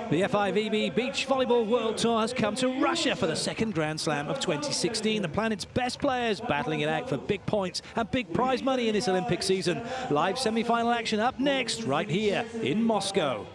The FIVB Beach Volleyball World Tour has come to Russia for the second Grand Slam of 2016. The planet's best players battling it out for big points and big prize money in this Olympic season. Live semi-final action up next, right here in Moscow.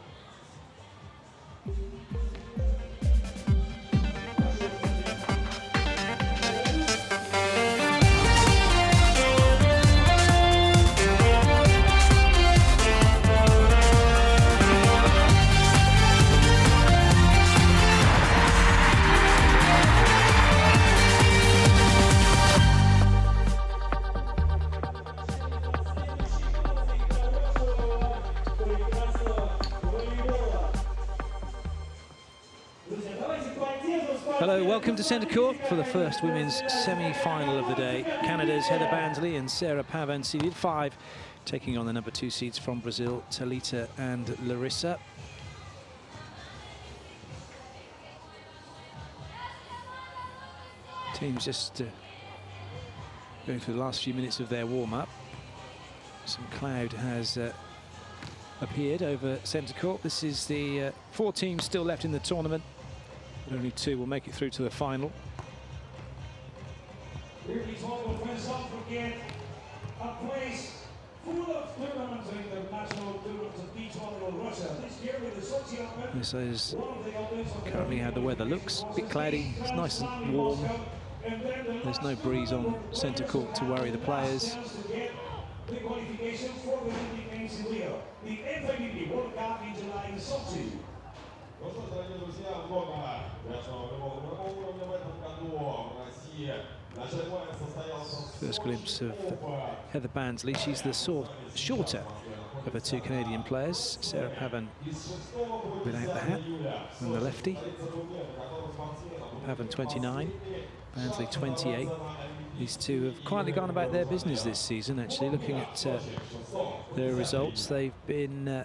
Hello, welcome to centre court for the first women's semi-final of the day. Canada's Heather Bansley and Sarah Pavan seeded 5, taking on the number 2 seeds from Brazil, Talita and Larissa. Teams just going through the last few minutes of their warm-up. Some cloud has appeared over centre court. This is the 4 teams still left in the tournament. Only 2 will make it through to the final. This is currently how the weather looks. A bit cloudy, it's nice and warm. There's no breeze on centre court to worry the players. The qualification for the Olympic Games in Rio, the FIVB World Cup in July in Sochi. First glimpse of Heather Bansley. She's the shorter of the 2 Canadian players. Sarah Pavan without the hat and the lefty. Pavan 29, Bansley 28. These 2 have quietly gone about their business this season, actually. Looking at their results, they've been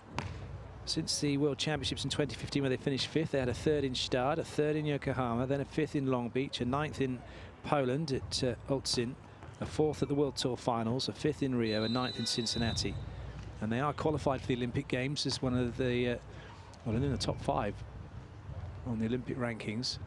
since the World Championships in 2015, where they finished 5th, they had a 3rd in Stade, a 3rd in Yokohama, then a 5th in Long Beach, a 9th in Poland at Olsztyn, a 4th at the World Tour Finals, a 5th in Rio, a 9th in Cincinnati. And they are qualified for the Olympic Games as one of the, well, in the top 5 on the Olympic rankings.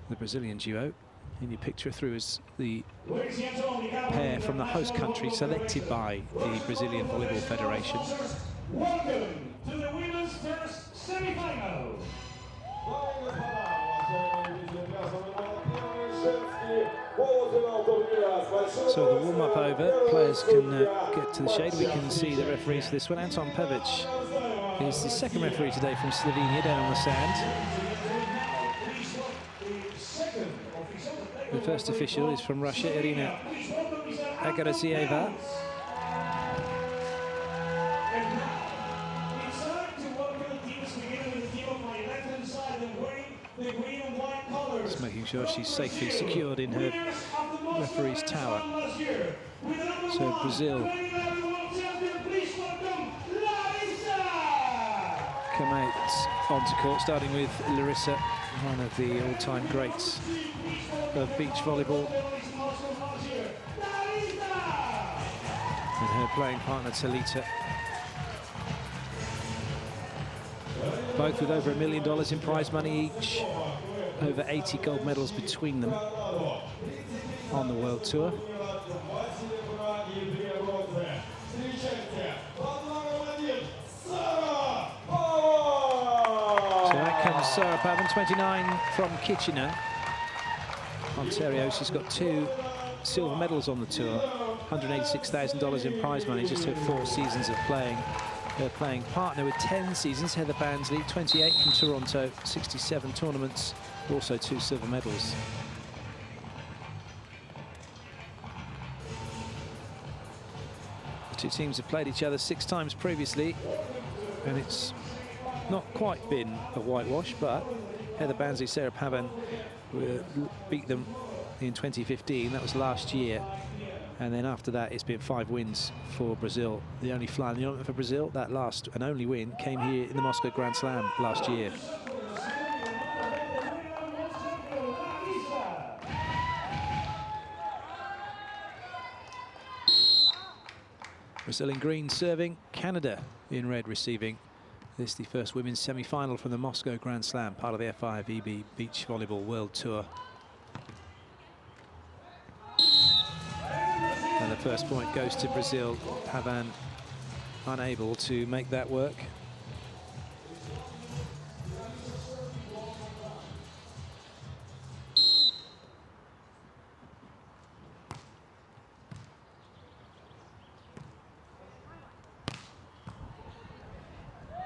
The Brazilian duo. And you picture through as the pair from the host country selected by the Brazilian Volleyball Federation. Welcome to the women's first semi-final. So the warm-up over, players can get to the shade. We can see the referees for this one. Anton Pevic is the 2nd referee today from Slovenia down on the sand. The first official is from Russia, Irina Agarazieva. Just making sure she's safely secured in her referee's tower. So Brazil come out onto court, starting with Larissa, one of the all-time greats of beach volleyball, and her playing partner Talita, both with over $1 million in prize money each, over 80 gold medals between them on the World Tour. So that comes Sarah Pavan, 29, from Kitchener, Ontario. She's got 2 silver medals on the tour, $186,000 in prize money, just her 4 seasons of playing. Her playing partner with 10 seasons, Heather Bansley, 28 from Toronto, 67 tournaments, also 2 silver medals. The 2 teams have played each other 6 times previously, and it's not quite been a whitewash, but Heather Bansley, Sarah Pavan beat them in 2015. That was last year, and then after that it's been 5 wins for Brazil. The only fly in the ointment for Brazil, that last and only win, came here in the Moscow Grand Slam last year. Brazil in green serving, Canada in red receiving. This is the first women's semi-final from the Moscow Grand Slam, part of the FIVB Beach Volleyball World Tour. And the first point goes to Brazil. Pavan unable to make that work.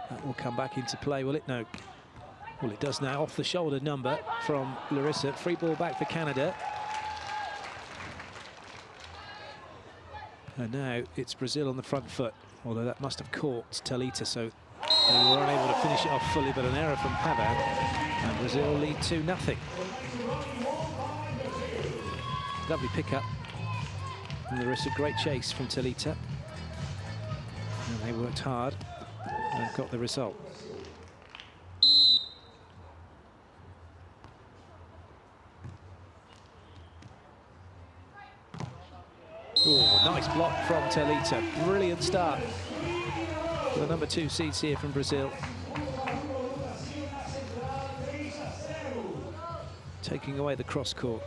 That will come back into play, will it? No. Well, it does now. Off the shoulder number from Larissa. Free ball back for Canada. And now it's Brazil on the front foot, although that must have caught Talita, so they were unable to finish it off fully, but an error from Pavan, and Brazil lead 2-0. Lovely pickup from Larissa, great chase from Talita. And they worked hard and got the result. Oh, nice block from Talita. Brilliant start for the number 2 seeds here from Brazil. Taking away the cross court.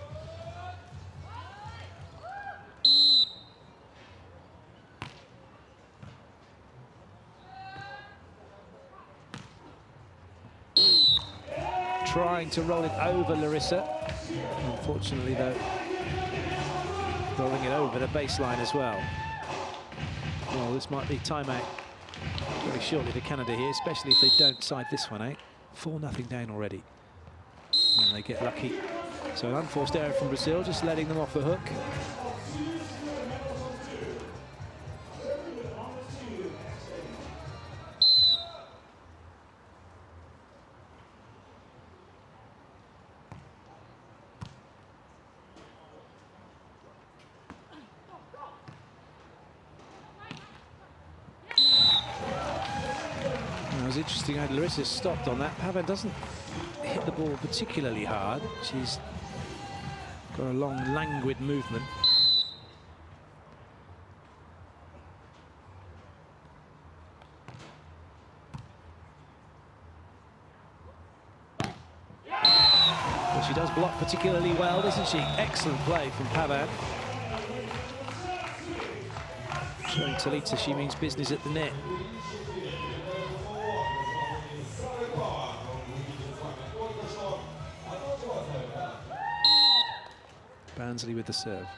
Trying to roll it over Larissa. Unfortunately, though, rolling it over the baseline as well. Well, this might be timeout very shortly for Canada here, especially if they don't side this one out. 4-0 down already. And they get lucky. So an unforced error from Brazil, just letting them off the hook. Interesting how Larissa stopped on that. Pavan doesn't hit the ball particularly hard. She's got a long, languid movement. But she does block particularly well, doesn't she? Excellent play from Pavan. Showing Talita she means business at the net. Bansley with the serve.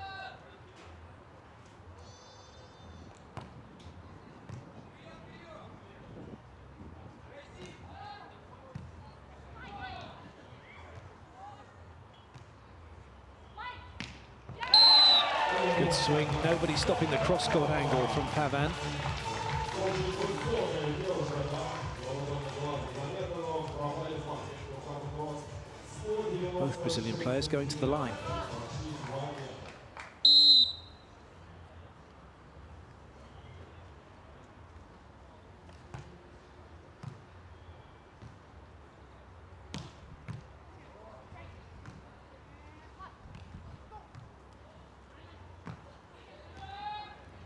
Good swing. Nobody stopping the cross-court angle from Pavan. Both Brazilian players going to the line.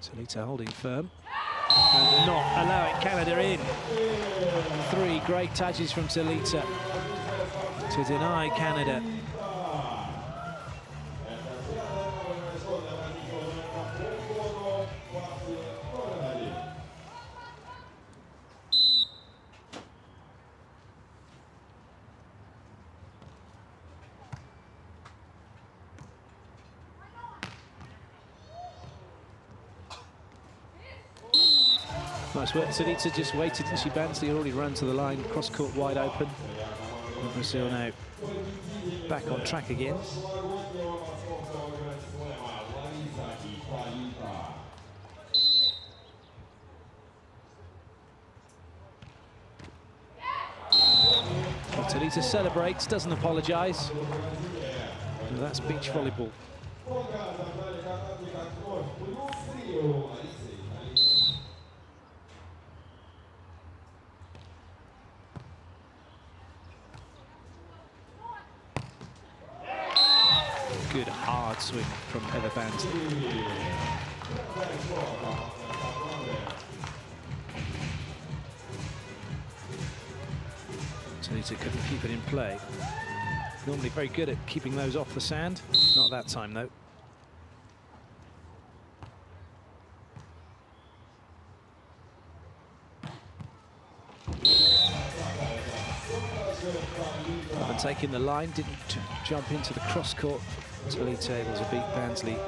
Talita holding firm and not allowing Canada in. 3 great touches from Talita to deny Canada. Nice work. Talita just waited and she Bansley already ran to the line, cross court wide open. And Brazil now back on track again. Well, Talita celebrates, doesn't apologise. And that's beach volleyball. Good hard swing from Heather Bansley. Talita couldn't keep it in play. Normally very good at keeping those off the sand. Not that time, though. And taking the line, didn't jump into the cross court. Talita able to beat Bansley.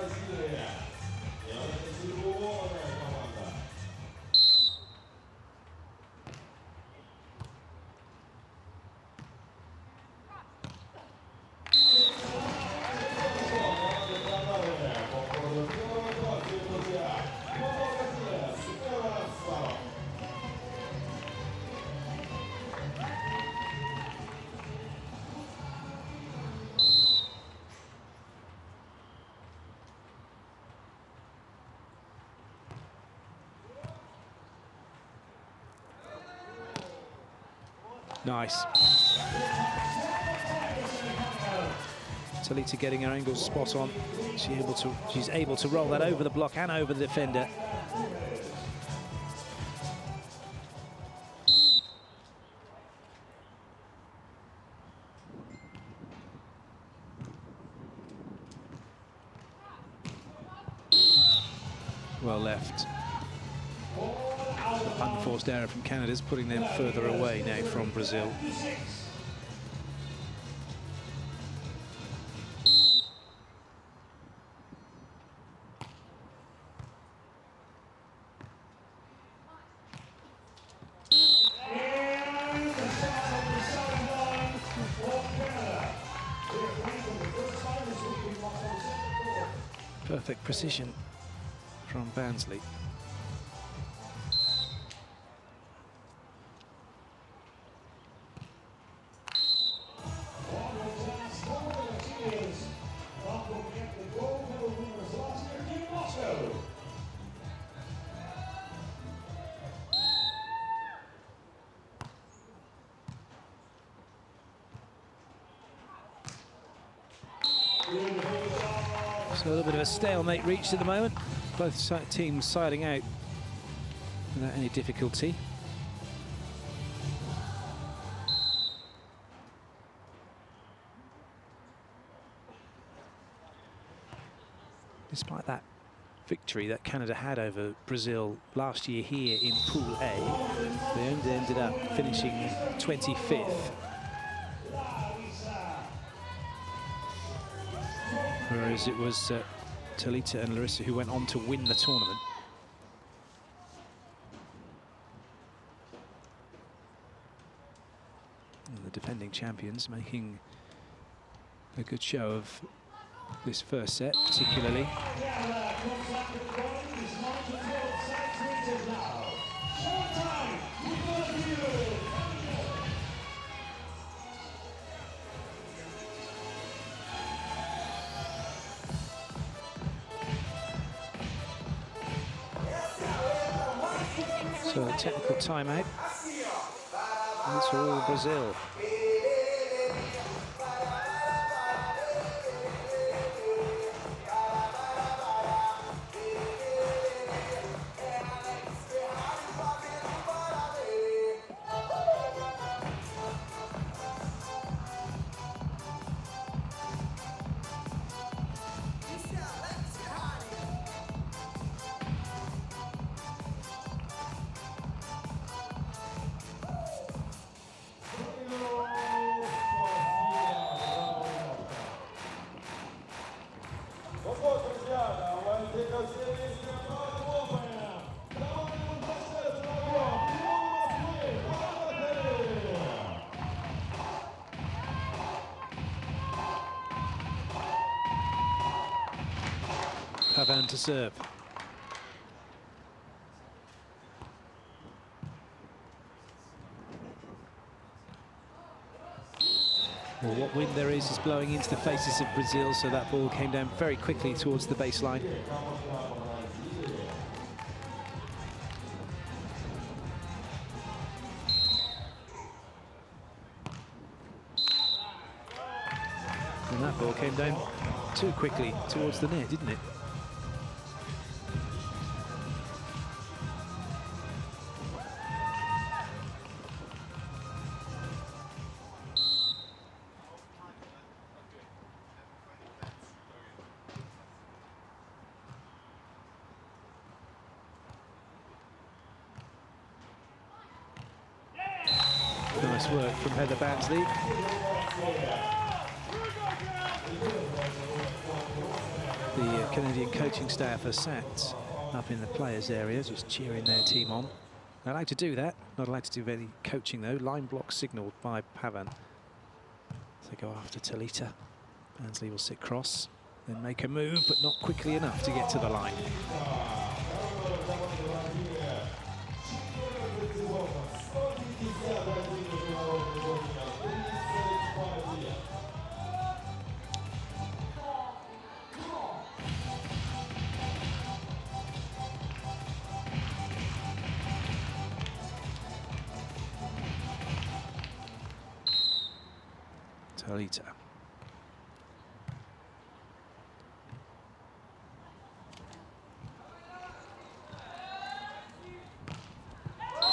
Nice. Talita getting her angles spot on. She's able to roll that over the block and over the defender. Well left. Unforced error from Canada's putting them further away now from Brazil. Perfect precision from Bansley. So a little bit of a stalemate reached at the moment. Both teams siding out without any difficulty. Despite that victory that Canada had over Brazil last year here in Pool A, they only ended up finishing 25th. Whereas it was Talita and Larissa who went on to win the tournament. And the defending champions making a good show of this first set, particularly. So a technical timeout. It's all Brazil. Pavan to serve. Well, what wind there is blowing into the faces of Brazil, so that ball came down very quickly towards the baseline. And that ball came down too quickly towards the net, didn't it? Nice work from Heather Bansley. The Canadian coaching staff are sat up in the players' area, just cheering their team on. They're allowed to do that. Not allowed to do any coaching, though. Line block signalled by Pavan. So they go after Talita. Bansley will sit cross, then make a move, but not quickly enough to get to the line. Talita.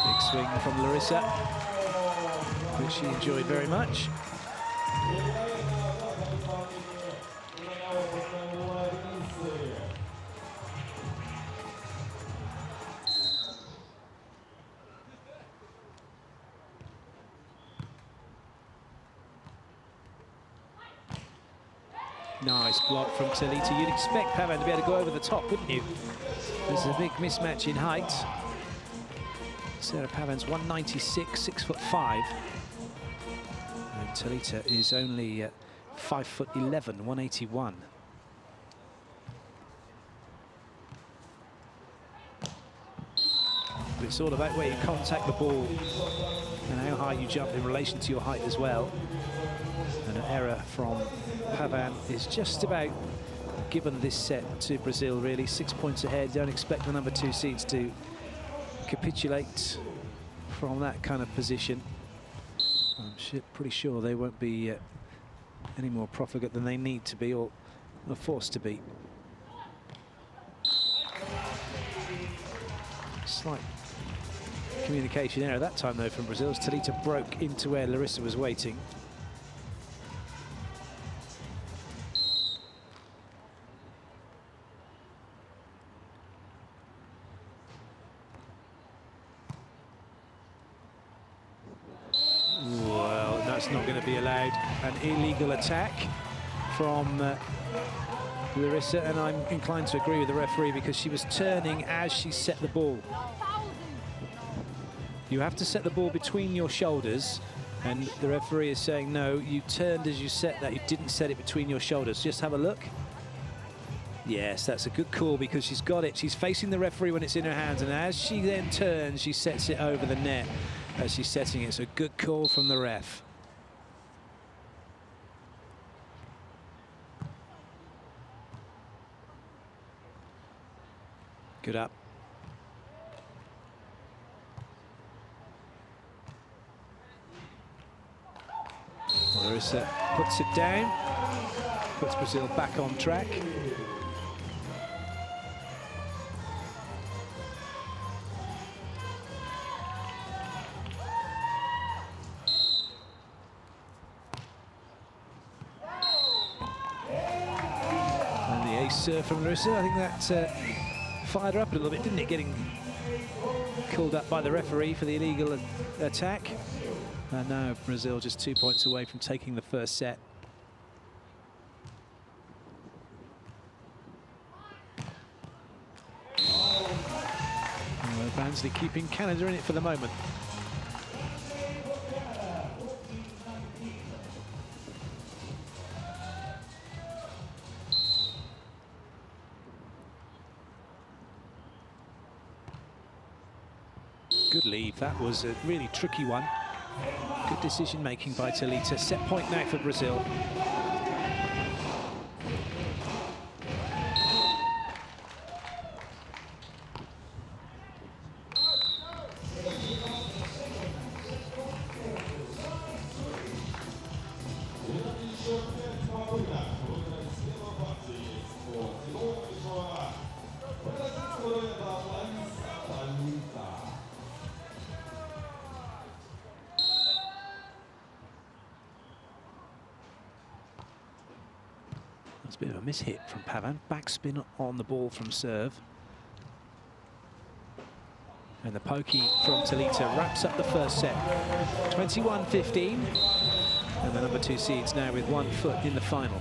Big swing from Larissa, which she enjoyed very much. Nice block from Talita. You'd expect Pavan to be able to go over the top, wouldn't you? There's a big mismatch in height. Sarah Pavan's 196, 6'5". And Talita is only 5'11", 181. But it's all about where you contact the ball and how high you jump in relation to your height as well. And an error from Pavan is just about given this set to Brazil, really. 6 points ahead. Don't expect the number 2 seeds to capitulate from that kind of position. I'm pretty sure they won't be any more profligate than they need to be or are forced to be. Slight communication error that time, though, from Brazil. Talita broke into where Larissa was waiting. Not going to be allowed. An illegal attack from Larissa, and I'm inclined to agree with the referee because she was turning as she set the ball. You have to set the ball between your shoulders, and the referee is saying no, you turned as you set that, you didn't set it between your shoulders. Just have a look. Yes, that's a good call because she's got it. She's facing the referee when it's in her hands, and as she then turns, she sets it over the net as she's setting it. So good call from the ref. Good up. Larissa puts it down, puts Brazil back on track. And the ace serve from Larissa, I think that fired her up a little bit, didn't it? Getting called up by the referee for the illegal attack. And now Brazil just 2 points away from taking the first set. Bansley keeping Canada in it for the moment. Good lead. That was a really tricky one. Good decision making by Talita. Set point now for Brazil. That's a bit of a mishit from Pavan. Backspin on the ball from serve. And the pokey from Talita wraps up the first set. 21-15. And the number 2 seeds now with 1 foot in the final.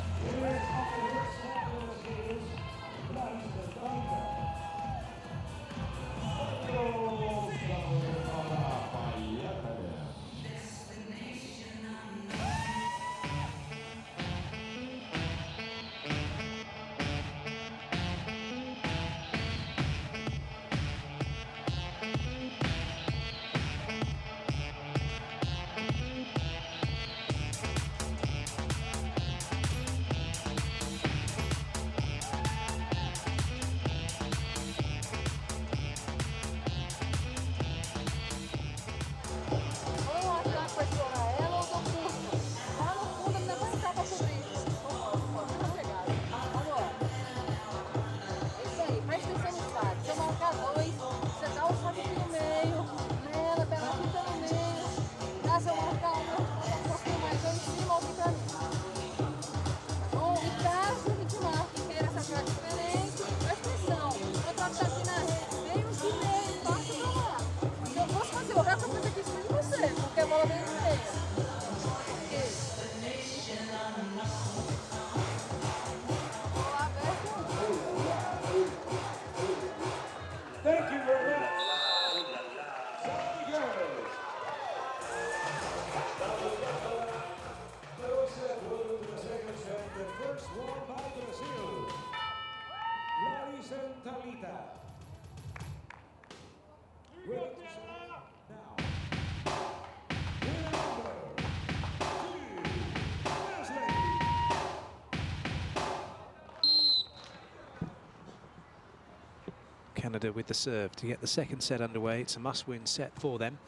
Canada with the serve to get the second set underway. It's a must-win set for them.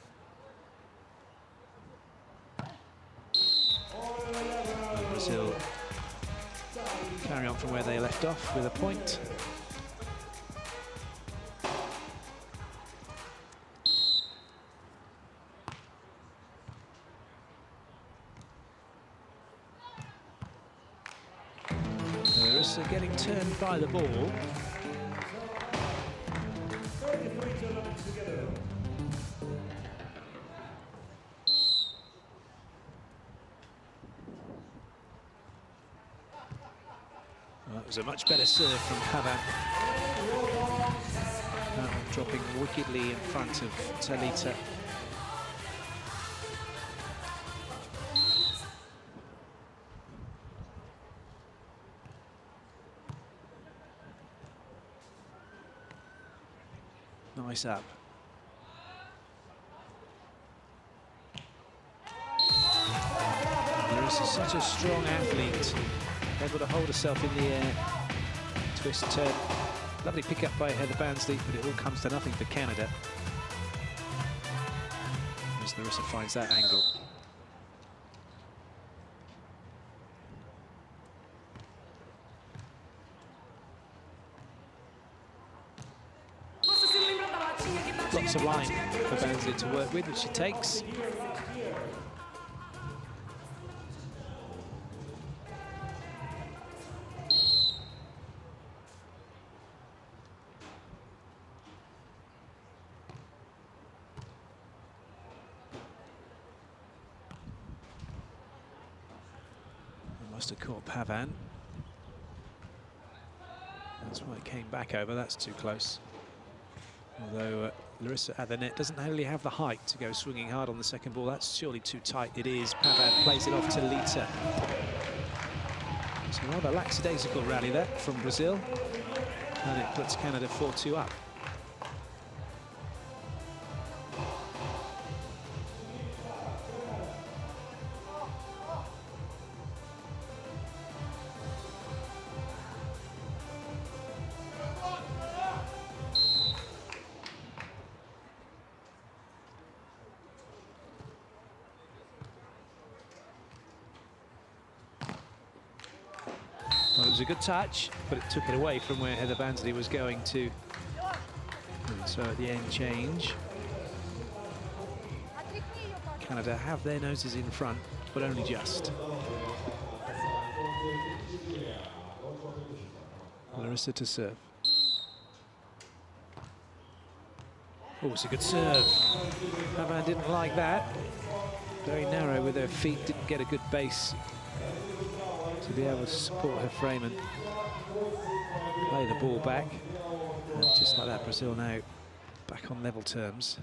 And Brazil carry on from where they left off with a point. Larissa getting turned by the ball. Well, it was a much better serve from Pavan. Dropping wickedly in front of Talita. Nice up. Larissa's such a strong athlete, able to hold herself in the air, twist, turn. Lovely pick up by Heather Bansley, but it all comes to nothing for Canada. As Larissa finds that angle. Lots of line for Bansley to work with, which she takes. Must have caught Pavan. That's why it came back over. That's too close. Although Larissa at the net doesn't really have the height to go swinging hard on the second ball. That's surely too tight. It is. Pavan plays it off to Talita. So rather lackadaisical rally there from Brazil. And it puts Canada 4-2 up. Well, it was a good touch, but it took it away from where Heather Bansley was going to. And so at the end, change. Canada have their noses in front, but only just. Larissa to serve. Oh, it's a good serve. Pavin didn't like that. Very narrow with her feet, didn't get a good base to be able to support her frame and play the ball back. And just like that, Brazil now back on level terms.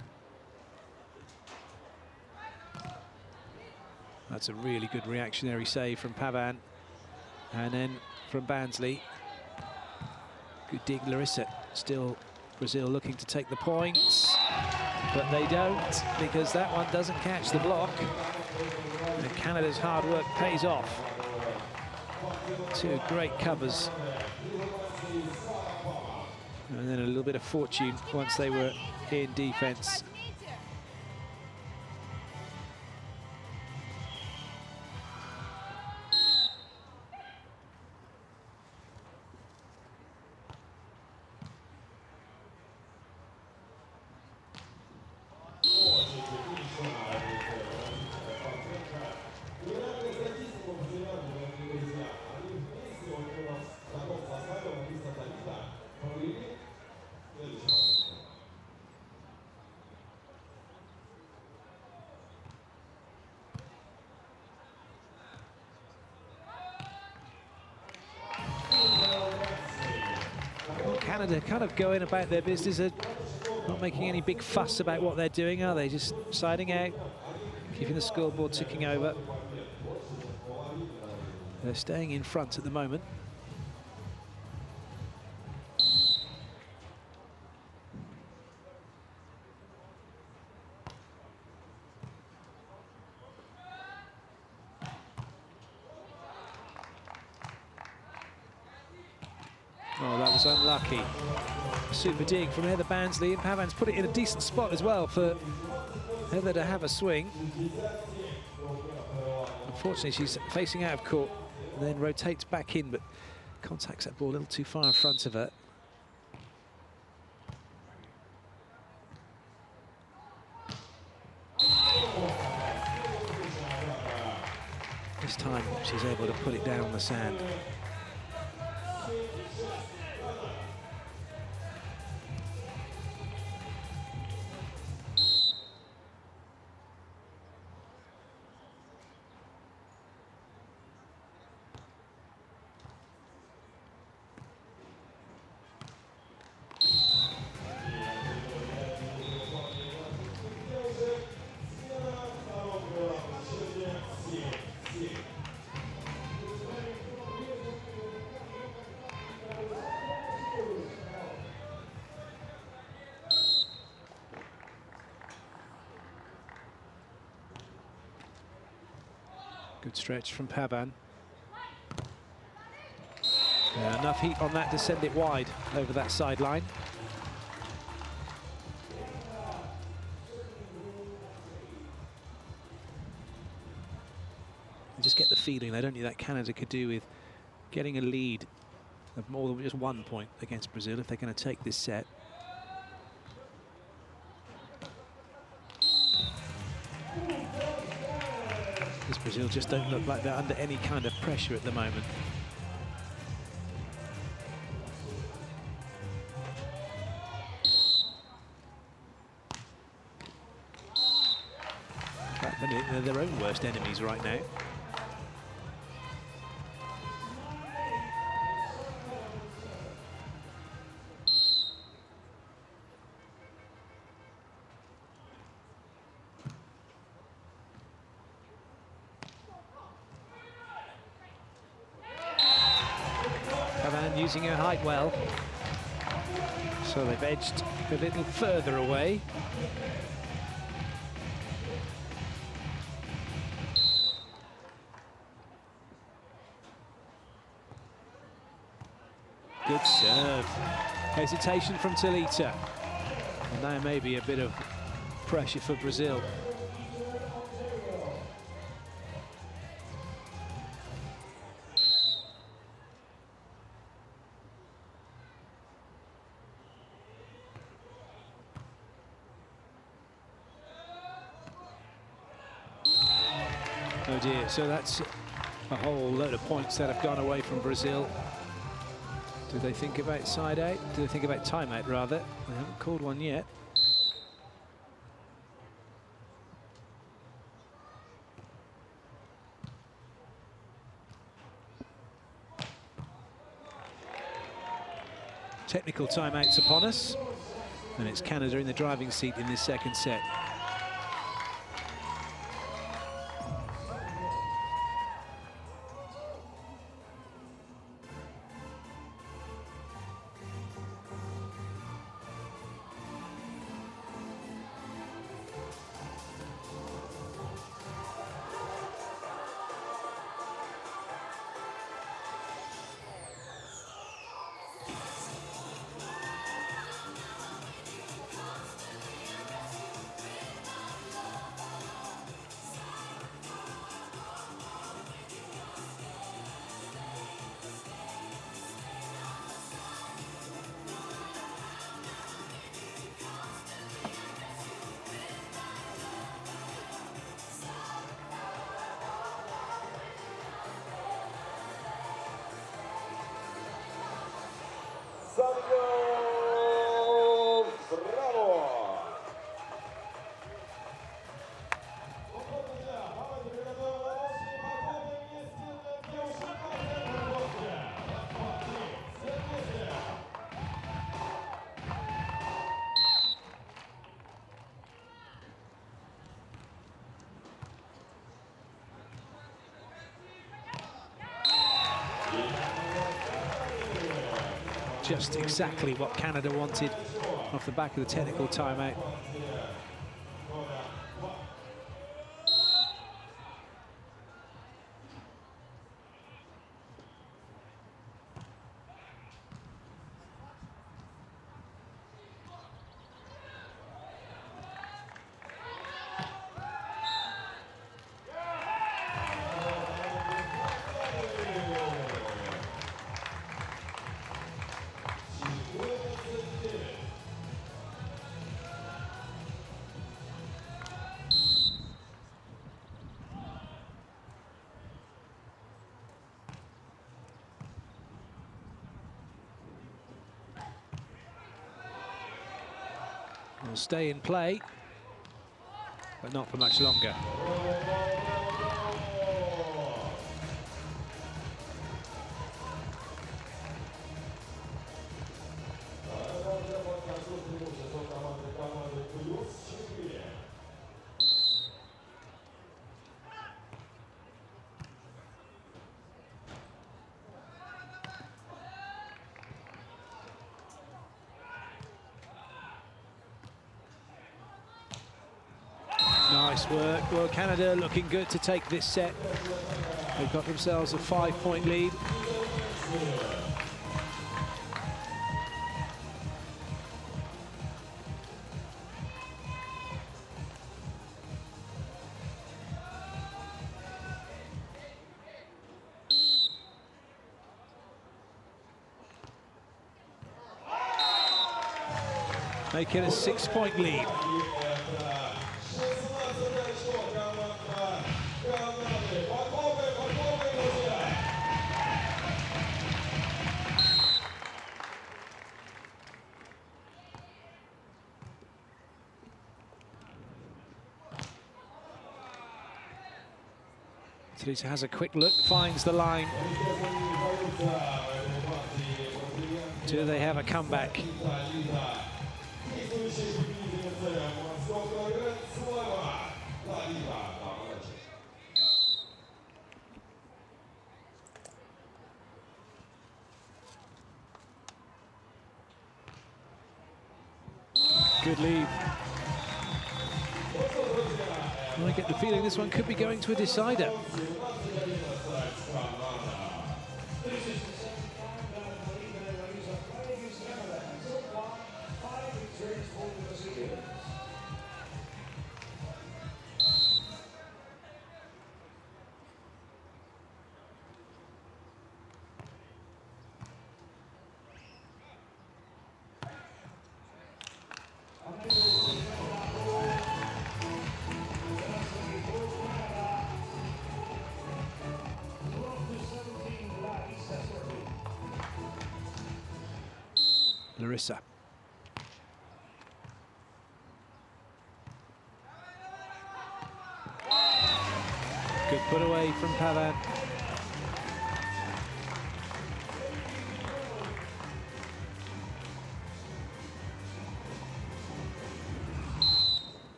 That's a really good reactionary save from Pavin. And then from Bansley. Good dig, Larissa. Still Brazil looking to take the points, but they don't, because that one doesn't catch the block. And Canada's hard work pays off. Two great covers. And then a little bit of fortune once they were in defense. Canada kind of going about their business, not making any big fuss about what they're doing, are they? Just siding out, keeping the scoreboard ticking over. They're staying in front at the moment. Oh, that was unlucky. Super dig from Heather Bansley, and Pavin's put it in a decent spot as well for Heather to have a swing. Unfortunately, she's facing out of court and then rotates back in, but contacts that ball a little too far in front of her. This time, she's able to put it down on the sand. Good stretch from Pavin. Enough heat on that to send it wide over that sideline. You just get the feeling, don't you, that Canada could do with getting a lead of more than just 1 point against Brazil if they're going to take this set. Because Brazil just don't look like they're under any kind of pressure at the moment. In fact, they're their own worst enemies right now. Using her height well, so they've edged a little further away. Good serve. Hesitation from Talita, and now maybe a bit of pressure for Brazil. Oh dear, so that's a whole load of points that have gone away from Brazil. Do they think about side out? Do they think about timeout rather? They haven't called one yet. Technical timeouts upon us, and it's Canada in the driving seat in this second set. Just exactly what Canada wanted off the back of the technical timeout. Will stay in play, but not for much longer. Nice work. Well, Canada looking good to take this set. They've got themselves a 5-point lead. Make it a 6-point lead. Talita has a quick look, finds the line. Do they have a comeback? Good lead. I get the feeling this one could be going to a decider. Larissa. Good put away from Pavan.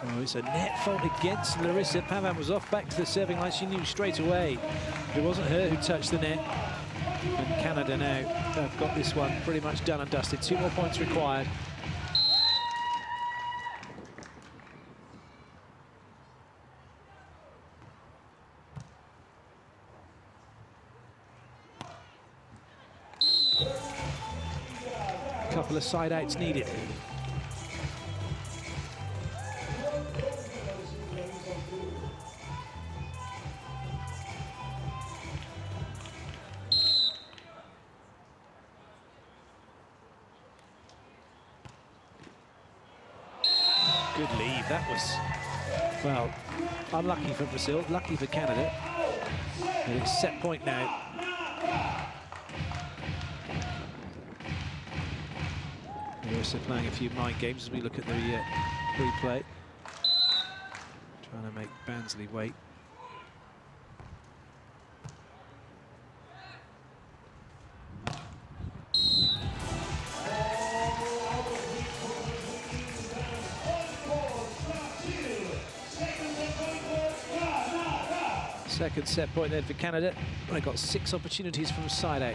Oh, it's a net fault against Larissa. Pavan was off back to the serving line. She knew straight away it wasn't her who touched the net. And Canada now have got this one pretty much done and dusted. 2 more points required. A couple of side outs needed. Good lead. That was, well, unlucky for Brazil, lucky for Canada. And it's set point now. Larissa playing a few mind games as we look at the replay. Trying to make Bansley wait. Second set point then for Canada. They got 6 opportunities from side out.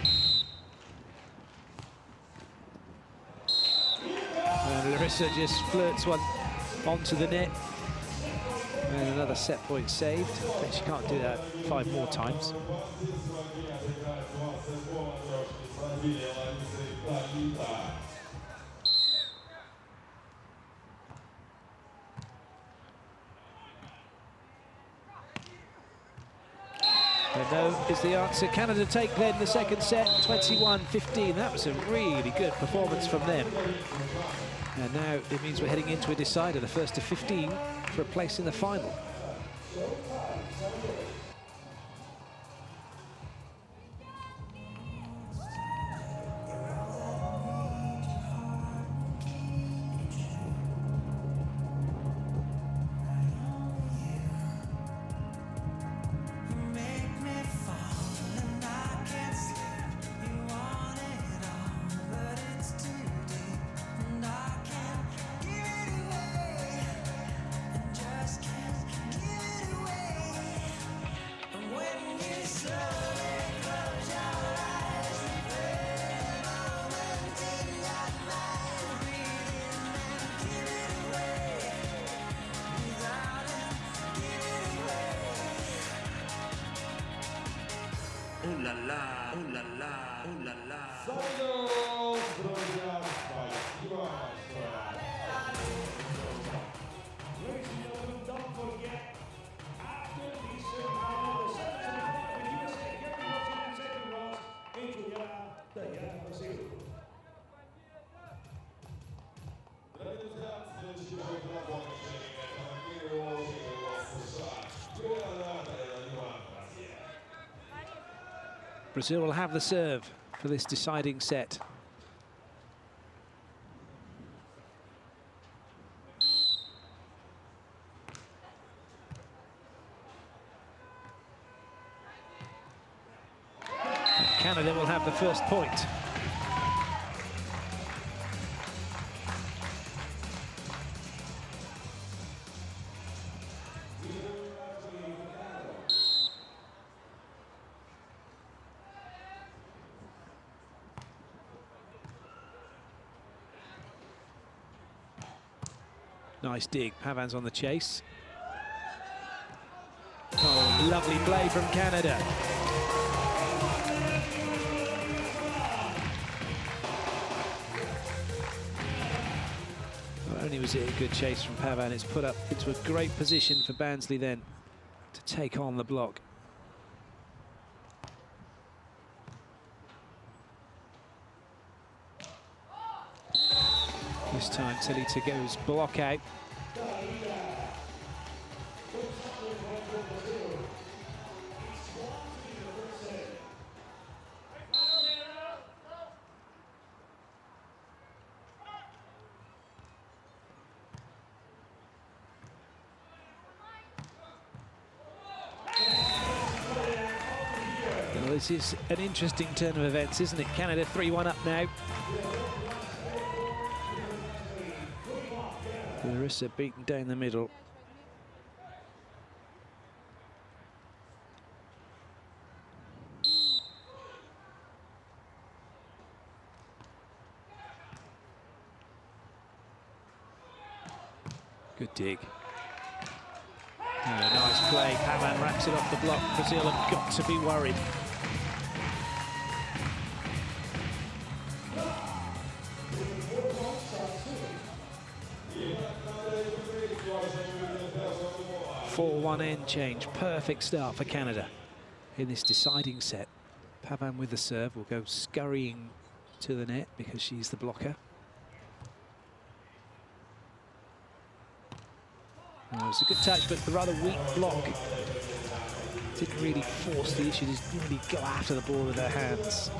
And Larissa just flirts one onto the net. And another set point saved. I think she can't do that 5 more times. No is the answer. Canada take then the second set, 21-15. That was a really good performance from them. And now it means we're heading into a decider, the first of 15 for a place in the final. Brazil will have the serve for this deciding set. Canada will have the first point. Nice dig. Pavan's on the chase. Oh, lovely play from Canada. Not only was it a good chase from Pavan, it's put up into a great position for Bansley then to take on the block. This time Talita goes block out. Well, this is an interesting turn of events, isn't it? Canada 3-1 up now. Larissa beaten down the middle. Good dig. Oh, nice play. Pavan wraps it off the block. Brazil have got to be worried. Four-1 end change. Perfect start for Canada in this deciding set. Pavan with the serve will go scurrying to the net because she's the blocker. Oh, it was a good touch, but the rather weak block didn't really force the issue, didn't really go after the ball with her hands.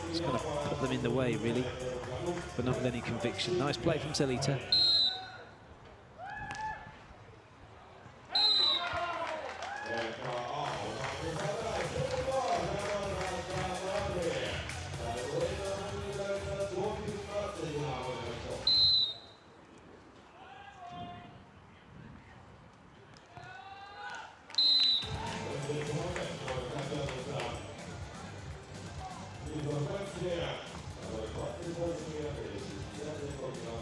Just kind of put them in the way, really, but not with any conviction. Nice play from Talita.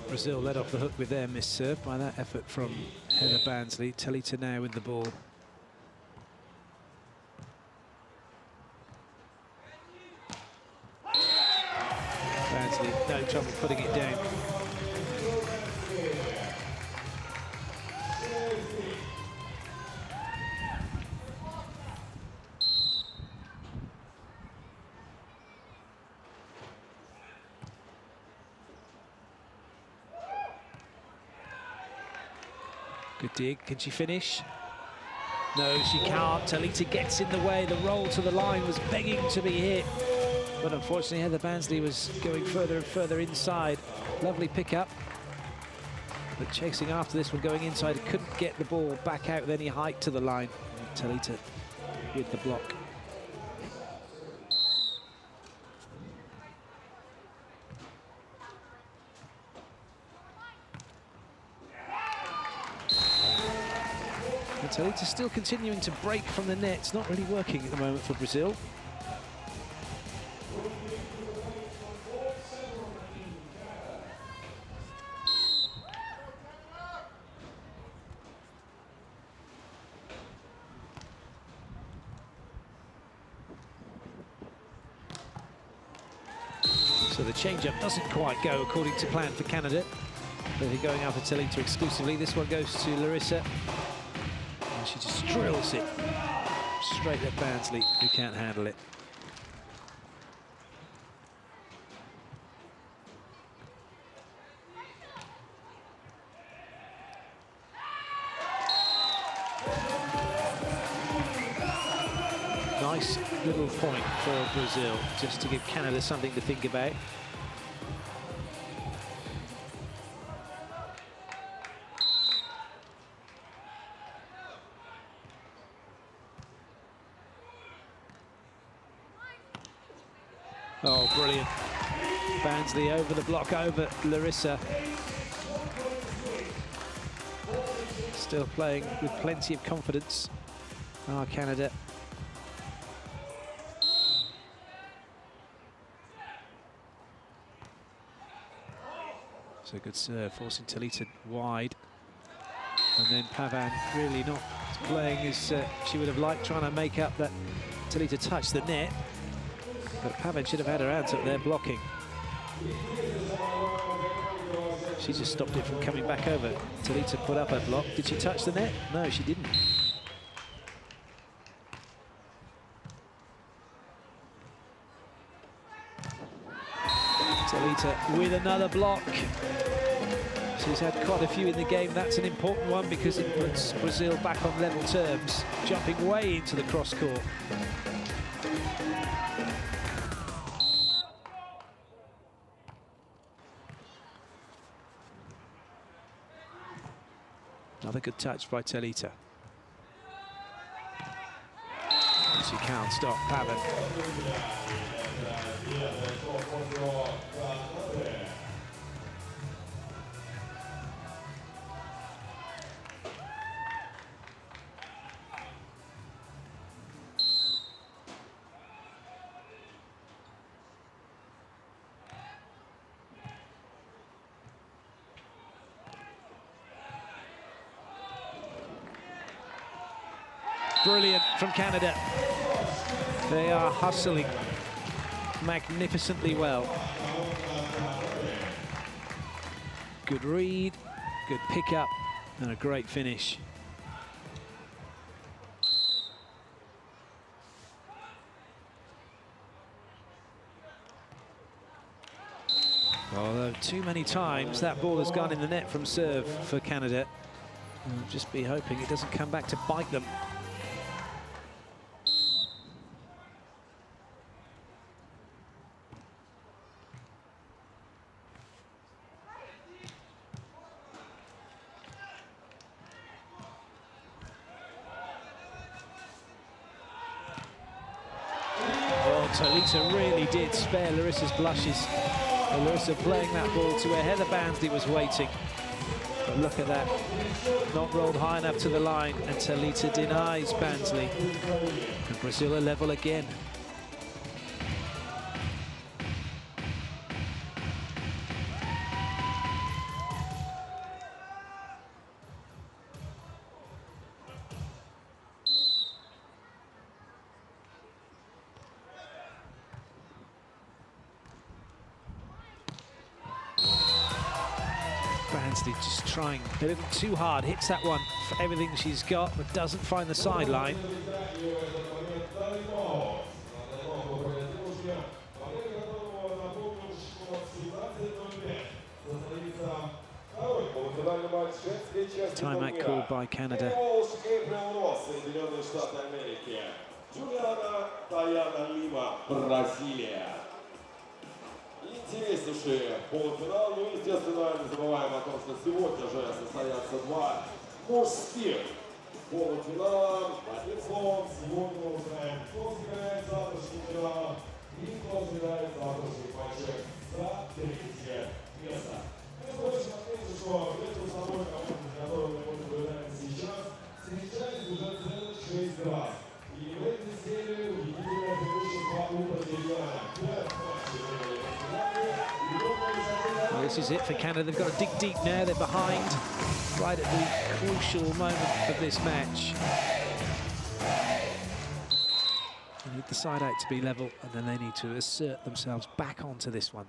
Brazil led off the hook with their missed serve by that effort from Heather Bansley. Talita now with the ball. Bansley, no trouble putting it down. Good dig. Can she finish? No, she can't. Talita gets in the way. The roll to the line was begging to be hit. But unfortunately, Heather Bansley was going further and further inside. Lovely pickup. But chasing after this one, going inside, couldn't get the ball back out with any height to the line. And Talita with the block. Talita still continuing to break from the net. It's not really working at the moment for Brazil. So the change-up doesn't quite go according to plan for Canada. They're going after Talita exclusively. This one goes to Larissa. She just drills it straight at Bansley, who can't handle it. Nice little point for Brazil, just to give Canada something to think about. Oh, brilliant. Bansley over the block, over Larissa. Still playing with plenty of confidence. Canada. So good serve, forcing Talita wide. And then Pavan really not playing as she would have liked, trying to make up that Talita touched the net. But Pavan should have had her hands up there blocking. She just stopped it from coming back over. Talita put up her block. Did she touch the net? No, she didn't. Talita with another block. She's had quite a few in the game. That's an important one because it puts Brazil back on level terms, jumping way into the cross court. Another good touch by Talita. She can't stop Pavan. brilliant from Canada. They are hustling magnificently well. Good read, good pickup, and a great finish. Although too many times that ball has gone in the net from serve for Canada. We'll just be hoping it doesn't come back to bite them. Oh, Talita really did spare Larissa's blushes. And Larissa playing that ball to where Heather Bansley was waiting. But look at that, not rolled high enough to the line, and Talita denies Bansley. And Brazil are level again. Bansley just trying a little too hard, hits that one for everything she's got, but doesn't find the sideline. Timeout called by Canada. Интереснейший полуфинал, ну, естественно, не забываем о том, что сегодня же состоятся два мужских полуфинала. Одним словом, сегодня мы узнаем, кто сыграет завтрашний финал и кто сыграет завтрашний матче за третье место. Я хочу отметить, что эту основную команду, которую мы наблюдаем сейчас, встречались уже целых 6 раз. И в этой серии убедительное преимущество у бразильян. 5 матчей. Well, this is it for Canada. They've got to dig deep now. They're behind right at the crucial moment of this match. They need the side out to be level, and then they need to assert themselves back onto this one.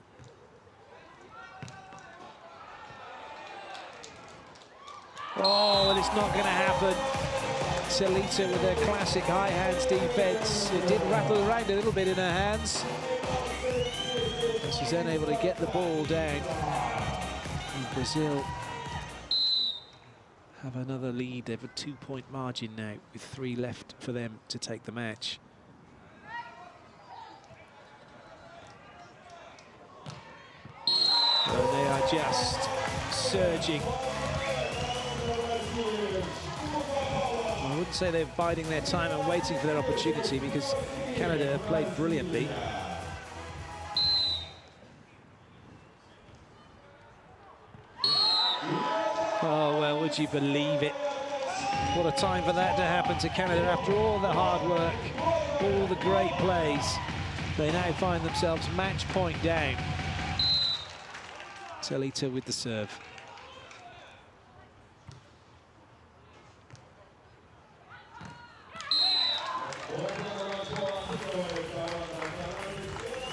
Oh, well, it's not going to happen. Talita with her classic high hands defense. It did rattle around a little bit in her hands. She's then able to get the ball down. And Brazil have another lead. They have a 2-point margin now, with 3 left for them to take the match. And they are just surging. I wouldn't say they're biding their time and waiting for their opportunity, because Canada have played brilliantly. Oh, well, would you believe it? What a time for that to happen to Canada after all the hard work, all the great plays. They now find themselves match point down. Talita with the serve.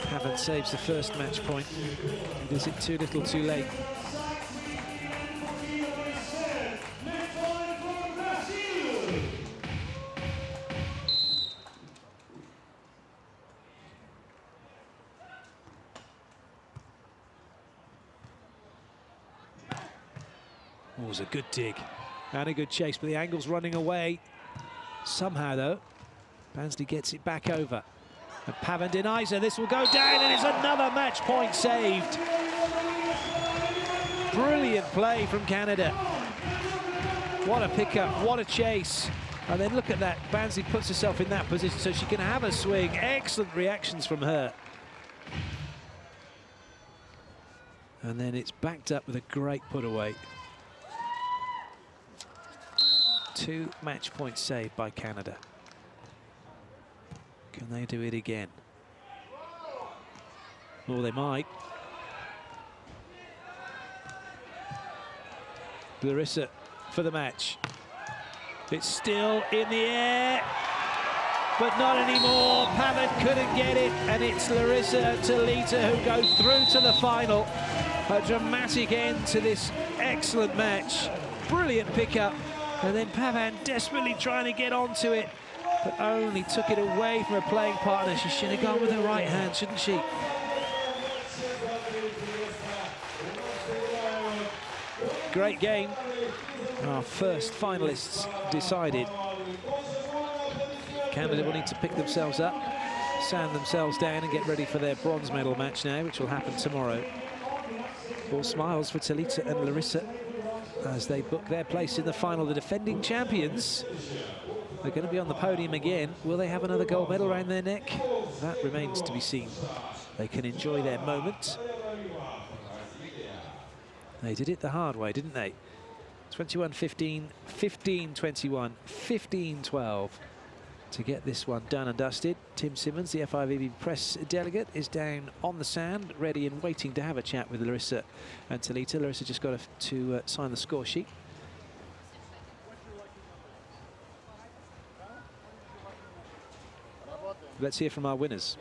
Haven't saves the first match point. Is it too little too late? Oh, it was a good dig and a good chase, but the angle's running away. Somehow, though, Bansley gets it back over. And Pavan denies her. This will go down, and it's another match point saved. Brilliant play from Canada. What a pickup, what a chase. And then look at that, Bansley puts herself in that position so she can have a swing. Excellent reactions from her. And then it's backed up with a great put away. 2 match points saved by Canada. Can they do it again? Well, they might. Larissa for the match. It's still in the air, but not anymore. Pavan couldn't get it, and it's Larissa and Talita who go through to the final. A dramatic end to this excellent match. Brilliant pickup, and then Pavan desperately trying to get onto it, but only took it away from her playing partner. She should have gone with her right hand, shouldn't she? Great game. Our first finalists decided. Canada will need to pick themselves up, sand themselves down and get ready for their bronze medal match now, which will happen tomorrow. All smiles for Talita and Larissa as they book their place in the final. The defending champions are going to be on the podium again. Will they have another gold medal around their neck? That remains to be seen. They can enjoy their moment. They did it the hard way, didn't they? 21-15, 15-21, 15-12 to get this one done and dusted. Tim Simmons, the FIVB press delegate, is down on the sand, ready and waiting to have a chat with Larissa and Talita. Larissa just got to sign the score sheet. Let's hear from our winners.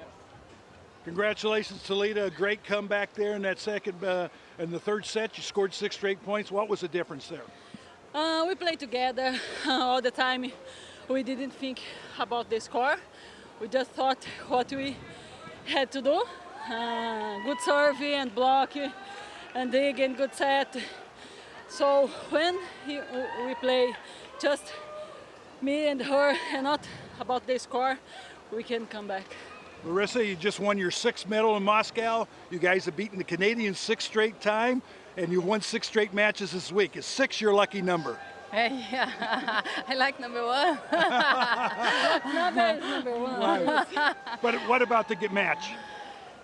Congratulations, Talita. A great comeback there in that second and the third set. You scored 6 straight points. What was the difference there? We played together all the time. We didn't think about the score. We just thought what we had to do. Good serve and block and dig and good set. So when we play just me and her and not about the score, we can come back. Larissa, you just won your 6th medal in Moscow. You guys have beaten the Canadians 6 straight time, and you've won 6 straight matches this week. Is 6 your lucky number? Yeah, I like number 1. Number 1. Right. But what about the match?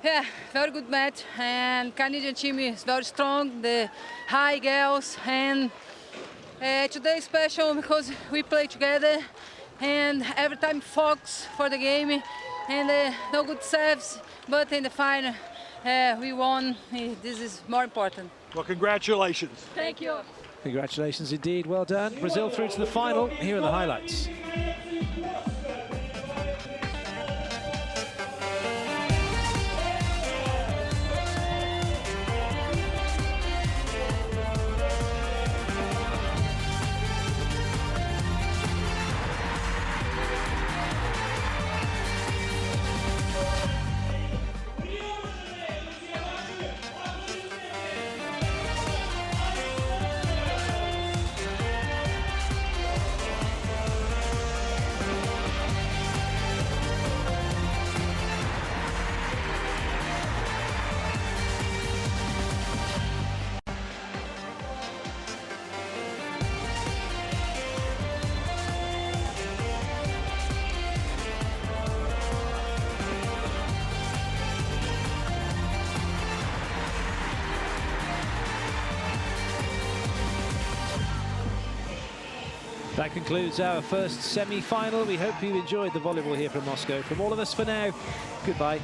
Yeah, very good match, and Canadian team is very strong. The high girls, and today is special because we play together, and every time focus for the game. And no good serves, but in the final we won. This is more important. Well, congratulations. Thank you. Congratulations indeed, well done. Brazil through to the final. Here are the highlights. That concludes our first semi-final. We hope you enjoyed the volleyball here from Moscow. From all of us for now, goodbye.